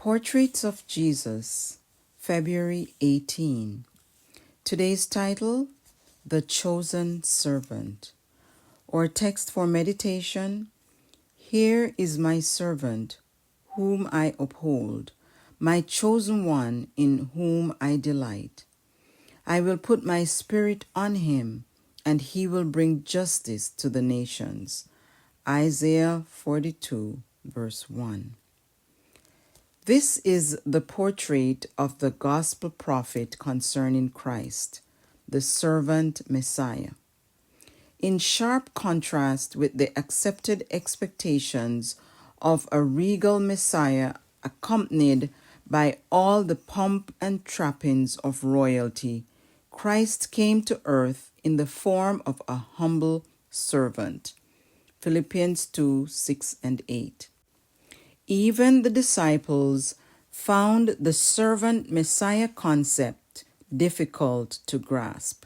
Portraits of Jesus, February 18. Today's title, The Chosen Servant. Or text for meditation, Here is my servant, whom I uphold, my chosen one in whom I delight. I will put my spirit on him, and he will bring justice to the nations. Isaiah 42, verse 1. This is the portrait of the gospel prophet concerning Christ, the servant Messiah. In sharp contrast with the accepted expectations of a regal Messiah accompanied by all the pomp and trappings of royalty, Christ came to earth in the form of a humble servant. Philippians 2, 6 and 8. Even the disciples found the servant Messiah concept difficult to grasp.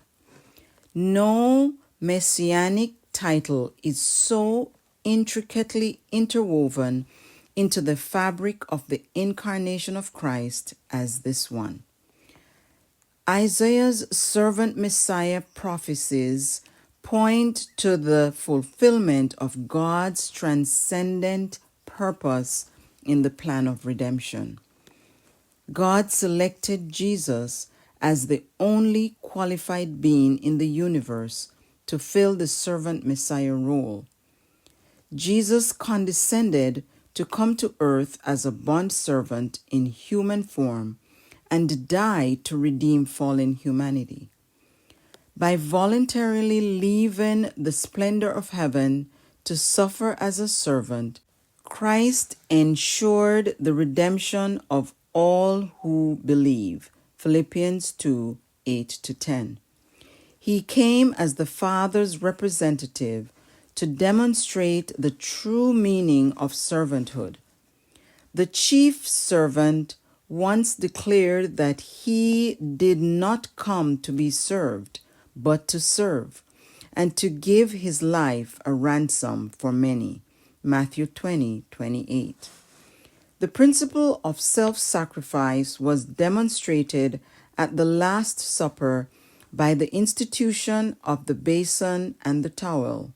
No messianic title is so intricately interwoven into the fabric of the incarnation of Christ as this one. Isaiah's servant Messiah prophecies point to the fulfillment of God's transcendent purpose in the plan of redemption. God selected Jesus as the only qualified being in the universe to fill the servant Messiah role. Jesus condescended to come to earth as a bondservant in human form and die to redeem fallen humanity. By voluntarily leaving the splendor of heaven to suffer as a servant, Christ ensured the redemption of all who believe. Philippians 2, 8-10. He came as the Father's representative to demonstrate the true meaning of servanthood. The chief servant once declared that he did not come to be served, but to serve, and to give his life a ransom for many. Matthew 20:28. The principle of self-sacrifice was demonstrated at the Last Supper by the institution of the basin and the towel.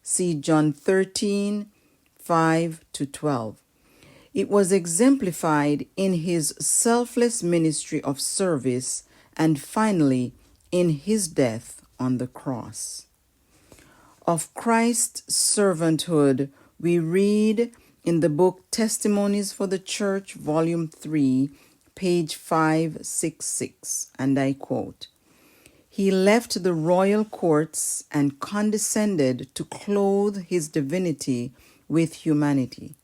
See John 13, 5-12. It was exemplified in his selfless ministry of service and finally in his death on the cross. Of Christ's servanthood, we read in the book Testimonies for the Church, Volume 3, page 566, and I quote, "He left the royal courts and condescended to clothe his divinity with humanity,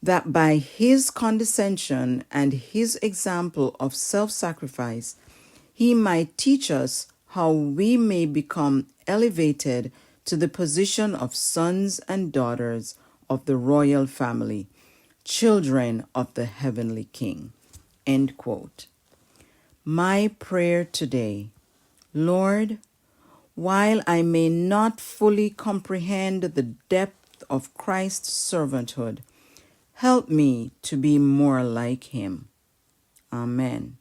that by his condescension and his example of self-sacrifice, he might teach us how we may become elevated to the position of sons and daughters of the royal family, children of the heavenly King." End quote. My prayer today, Lord, while I may not fully comprehend the depth of Christ's servanthood, help me to be more like him. Amen.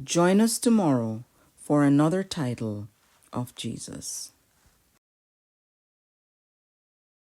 Join us tomorrow for another title of Jesus.